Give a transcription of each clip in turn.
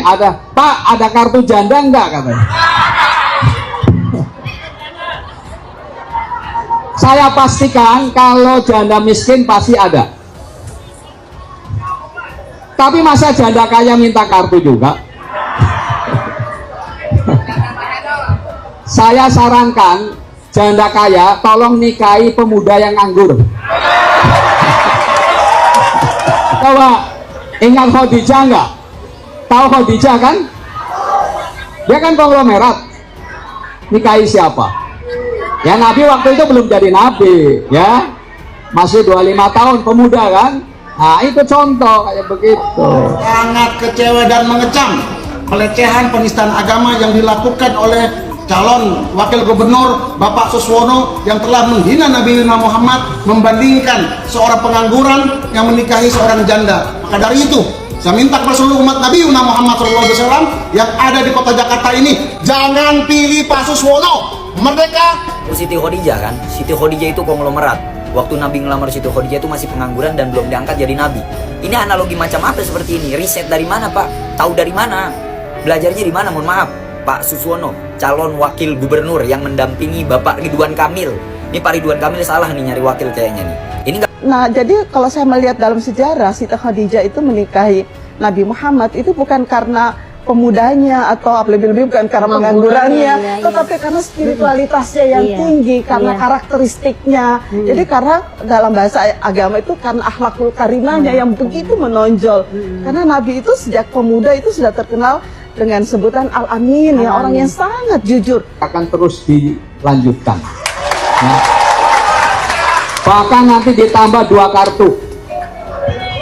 ada, Pak, ada kartu janda enggak katanya. Saya pastikan kalau janda miskin pasti ada. Tapi masa janda kaya minta kartu juga? Saya sarankan janda kaya tolong nikahi pemuda yang nganggur. Coba ingat Khadijah enggak? Tahu Khadijah kan? Dia kan konglomerat. Nikahi siapa? Ya Nabi waktu itu belum jadi Nabi, ya masih 25 tahun, pemuda kan. Nah itu contoh kayak begitu. Sangat kecewa dan mengecam pelecehan penistaan agama yang dilakukan oleh calon wakil gubernur Bapak Suswono yang telah menghina Nabi Muhammad, membandingkan seorang pengangguran yang menikahi seorang janda. Maka dari itu saya minta kepada seluruh umat Nabi Muhammad SAW yang ada di kota Jakarta ini, jangan pilih Pak Suswono. Merdeka. Siti Khadijah kan, Siti Khadijah itu konglomerat. Waktu Nabi ngelamar Siti Khadijah itu masih pengangguran dan belum diangkat jadi Nabi. Ini analogi macam apa seperti ini? Riset dari mana Pak? Tahu dari mana? Belajarnya di mana? Mohon maaf, Pak Suswono, calon wakil gubernur yang mendampingi Bapak Ridwan Kamil. Ini Pak Ridwan Kamil salah nih nyari wakil kayaknya nih. Ini enggak. Nah, jadi kalau saya melihat dalam sejarah, Siti Khadijah itu menikahi Nabi Muhammad itu bukan karena pemudanya atau lebih-lebih bukan karena penganggurannya, tetapi karena spiritualitasnya yang tinggi, karena karakteristiknya. Jadi karena dalam bahasa agama itu karena akhlakul karimahnya yang begitu menonjol. Karena Nabi itu sejak pemuda itu sudah terkenal dengan sebutan Al-Amin, ya, orang yang sangat jujur. Akan terus dilanjutkan. Ya. Bahkan nanti ditambah 2 kartu.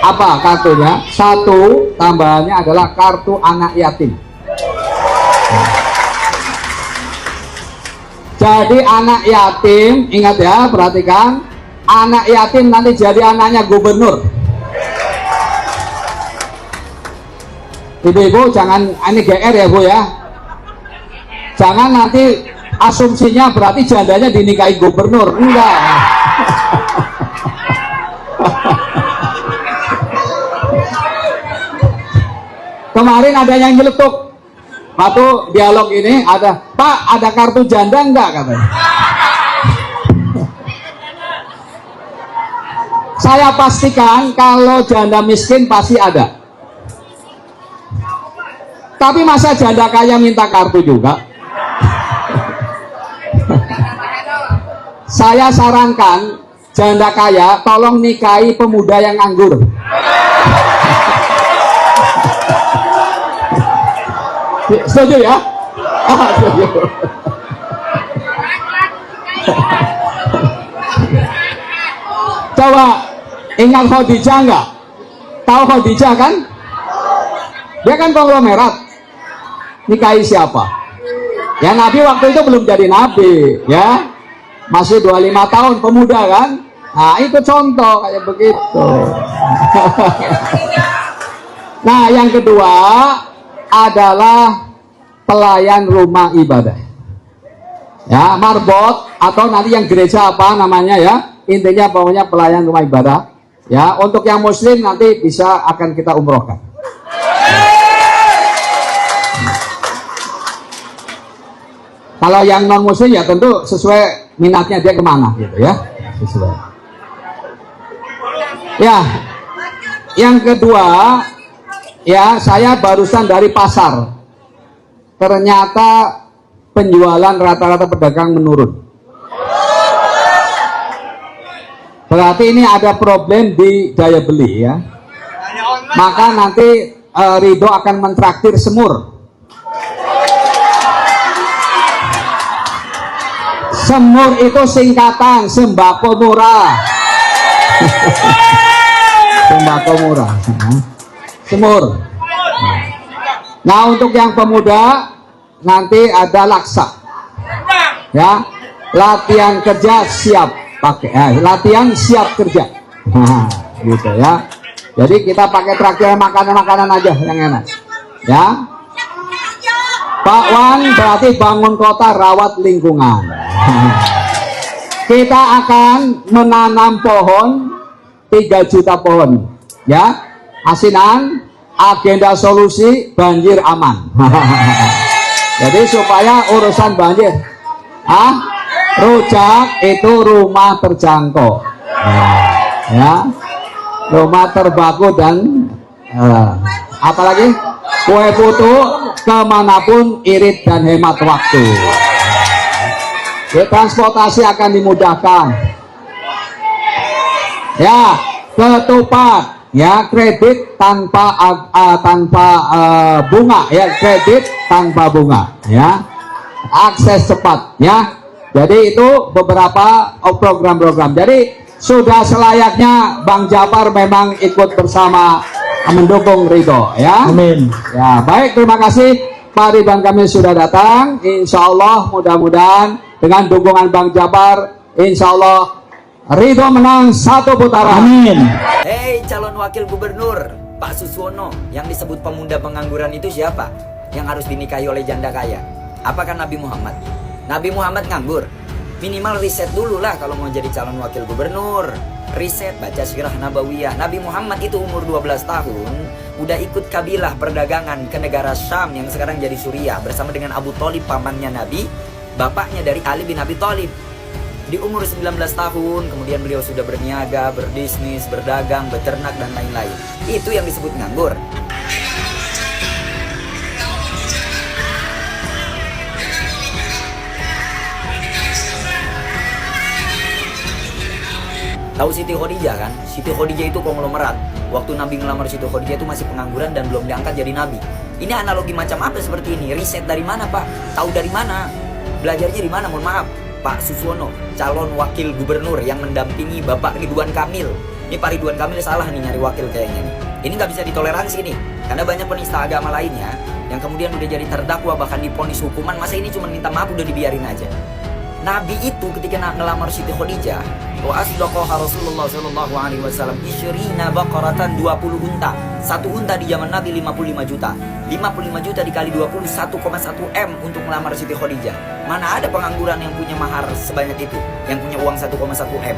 Apa kartunya? 1 tambahannya adalah kartu anak yatim. Jadi anak yatim, ingat ya, perhatikan, anak yatim nanti jadi anaknya gubernur. Ibu-ibu jangan, ini GR ya Bu ya, jangan nanti asumsinya berarti jandanya dinikahi gubernur, enggak. Kemarin ada yang nyeletuk waktu dialog ini, ada, Pak, ada kartu janda enggak katanya. Saya pastikan kalau janda miskin pasti ada. Tapi masa janda kaya minta kartu juga? Saya sarankan janda kaya tolong nikahi pemuda yang nganggur. Setuju ya? Setuju. Coba ingat Khadijah enggak? Tahu Khadijah kan? Dia kan konglomerat. Nikahi siapa? Ya Nabi waktu itu belum jadi Nabi, ya masih 25 tahun, pemuda kan. Nah itu contoh kayak begitu. Nah yang kedua adalah pelayan rumah ibadah, ya, marbot atau nanti yang gereja apa namanya ya, intinya pokoknya pelayan rumah ibadah ya. Untuk yang muslim nanti bisa akan kita umrohkan. Kalau yang non muslim ya tentu sesuai minatnya dia kemana gitu ya, sesuai. Ya yang kedua, ya saya barusan dari pasar, ternyata penjualan rata-rata pedagang menurun. Berarti ini ada problem di daya beli ya. Maka nanti Ridho akan mentraktir semur. Semur itu singkatan sembako murah. Sembako murah. Semur. Nah untuk yang pemuda nanti ada laksa, ya, latihan kerja siap pakai, latihan siap kerja, nah, gitu ya. Jadi kita pakai traktir makanan-makanan aja yang enak, ya. Pak Wan berarti bangun kota rawat lingkungan. Kita akan menanam pohon 3 juta pohon, ya. Asinan agenda solusi banjir aman. Jadi supaya urusan banjir, rujak itu rumah terjangkau, ya, rumah terbaku dan apalagi kue putu kemanapun irit dan hemat waktu. Ya, transportasi akan dimudahkan. Ya, ketupat, ya, kredit tanpa bunga, ya, kredit tanpa bunga, ya, akses cepat, ya. Jadi itu beberapa program-program. Jadi sudah selayaknya Bang Japar memang ikut bersama mendukung Ridho, ya. Amin. Ya, baik, terima kasih Pak Ridwan Kamil sudah datang. Insya Allah mudah-mudahan dengan dukungan Bang Japar, insya Allah Ridho menang 1 putaran. Amin. Hei calon wakil gubernur Pak Suswono, yang disebut pemuda pengangguran itu siapa? Yang harus dinikahi oleh janda kaya? Apakah Nabi Muhammad? Nabi Muhammad nganggur? Minimal riset dulu lah kalau mau jadi calon wakil gubernur. Riset, baca sirah nabawiyah. Nabi Muhammad itu umur 12 tahun udah ikut kabilah perdagangan ke negara Syam yang sekarang jadi Suriah bersama dengan Abu Thalib, pamannya Nabi, bapaknya dari Ali bin Abi Thalib. Di umur 19 tahun kemudian beliau sudah berniaga, berbisnis, berdagang, beternak dan lain-lain. Itu yang disebut nganggur. Tahu Siti Khadijah kan? Siti Khadijah itu konglomerat. Waktu Nabi ngelamar Siti Khadijah itu masih pengangguran dan belum diangkat jadi Nabi. Ini analogi macam apa seperti ini? Riset dari mana, Pak? Tahu dari mana? Belajarnya di mana? Mohon maaf, Pak Suswono, calon wakil gubernur yang mendampingi Bapak Ridwan Kamil. Ini Pak Ridwan Kamil salah nih nyari wakil kayaknya nih. Ini nggak bisa ditoleransi nih. Karena banyak penista agama lainnya yang kemudian udah jadi terdakwa bahkan divonis hukuman, masa ini cuma minta maaf udah dibiarin aja. Nabi itu ketika ngelamar Siti Khadijah, wa asdaqaha Rasulullah sallallahu alaihi wasallam isyrina baqaratan 20 unta. Satu unta di zaman Nabi 55 juta. 55 juta dikali 20 1,1 M untuk melamar Siti Khadijah. Mana ada pengangguran yang punya mahar sebanyak itu, yang punya uang 1,1 M.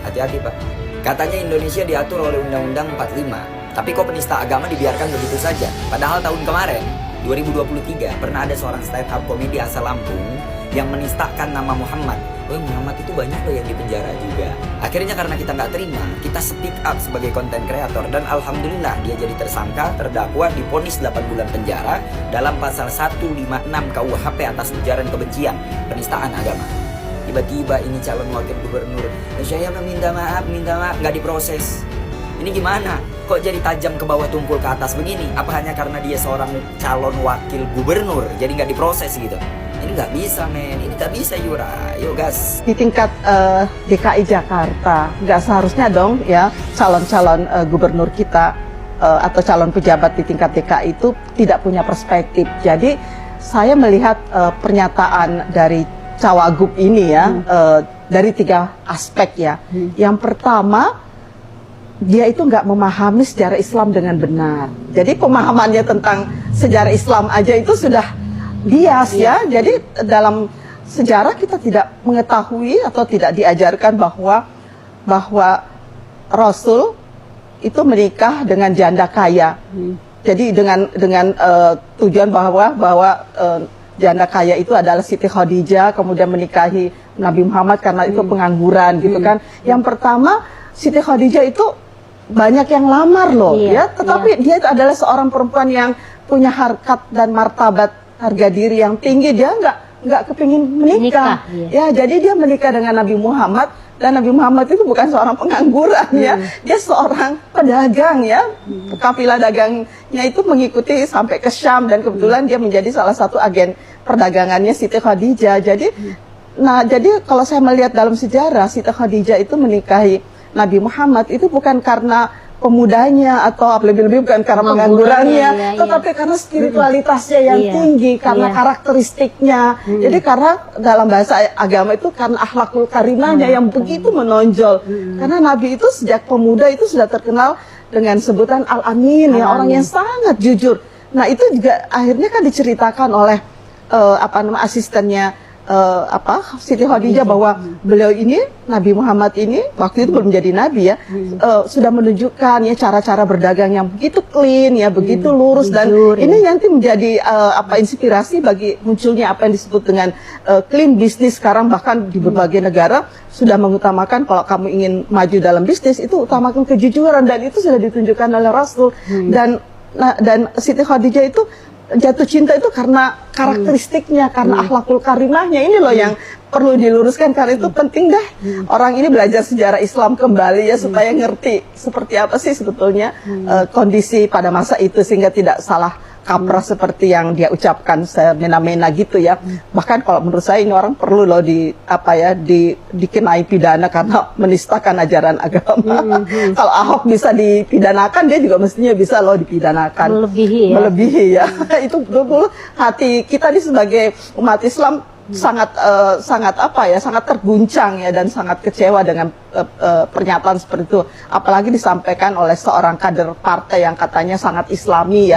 Hati-hati, Pak. Katanya Indonesia diatur oleh Undang-Undang 45. Tapi kok penista agama dibiarkan begitu saja? Padahal tahun kemarin 2023 pernah ada seorang stand up komedi asal Lampung yang menistakan nama Muhammad. Oh, Muhammad itu banyak loh yang dipenjara juga. Akhirnya karena kita nggak terima, kita speak up sebagai konten kreator dan alhamdulillah dia jadi tersangka, terdakwa, divonis 8 bulan penjara dalam pasal 156 KUHP atas ujaran kebencian, penistaan agama. Tiba-tiba ini calon wakil gubernur, saya minta maaf, nggak diproses. Ini gimana? Kok jadi tajam ke bawah tumpul ke atas begini? Apa hanya karena dia seorang calon wakil gubernur jadi nggak diproses gitu? Ini nggak bisa, men. Ini nggak bisa, Yura. Yuk, gas. Di tingkat DKI Jakarta, nggak seharusnya dong ya calon-calon gubernur kita atau calon pejabat di tingkat DKI itu tidak punya perspektif. Jadi saya melihat pernyataan dari Cawagup ini ya dari 3 aspek ya. Yang pertama, dia itu nggak memahami sejarah Islam dengan benar. Jadi pemahamannya tentang sejarah Islam aja itu sudah bias ya. Jadi dalam sejarah kita tidak mengetahui atau tidak diajarkan bahwa Rasul itu menikah dengan janda kaya. Jadi dengan tujuan bahwa janda kaya itu adalah Siti Khadijah, kemudian menikahi Nabi Muhammad karena itu pengangguran gitu kan. Yang pertama, Siti Khadijah itu banyak yang lamar loh ya, tetapi dia itu adalah seorang perempuan yang punya harkat dan martabat, harga diri yang tinggi. Dia nggak kepingin menikah. Ya, jadi dia menikah dengan Nabi Muhammad, dan Nabi Muhammad itu bukan seorang pengangguran ya, dia seorang pedagang ya. Kafilah dagangnya itu mengikuti sampai ke Syam dan kebetulan dia menjadi salah satu agen perdagangannya Siti Khadijah. Jadi kalau saya melihat dalam sejarah, Siti Khadijah itu menikahi Nabi Muhammad itu bukan karena pemudanya atau lebih-lebih bukan karena penganggurannya, tetapi karena spiritualitasnya yang tinggi, karena karakteristiknya. Jadi karena dalam bahasa agama itu karena akhlakul karimahnya yang begitu menonjol. Karena Nabi itu sejak pemuda itu sudah terkenal dengan sebutan Al-Amin, ya, orang yang sangat jujur. Nah, itu juga akhirnya kan diceritakan oleh asistennya Siti Khadijah bahwa beliau ini Nabi Muhammad ini waktu itu belum jadi nabi ya, sudah menunjukkan ya cara-cara berdagang yang begitu clean ya, begitu lurus, dan ini nanti menjadi inspirasi bagi munculnya apa yang disebut dengan clean business sekarang. Bahkan di berbagai negara sudah mengutamakan kalau kamu ingin maju dalam bisnis itu utamakan kejujuran, dan itu sudah ditunjukkan oleh Rasul. Dan Siti Khadijah itu jatuh cinta itu karena karakteristiknya, karena akhlakul karimahnya. Ini loh yang perlu diluruskan, karena itu penting dah orang ini belajar sejarah Islam kembali ya, supaya ngerti seperti apa sih sebetulnya kondisi pada masa itu, sehingga tidak salah kaprah seperti yang dia ucapkan semena-mena gitu ya. Bahkan kalau menurut saya ini orang perlu loh dikenai pidana karena menistakan ajaran agama. Kalau Ahok bisa dipidanakan, dia juga mestinya bisa loh dipidanakan. Melebihi ya. Itu betul hati kita nih sebagai umat Islam sangat sangat terguncang ya, dan sangat kecewa dengan pernyataan seperti itu, apalagi disampaikan oleh seorang kader partai yang katanya sangat Islami ya.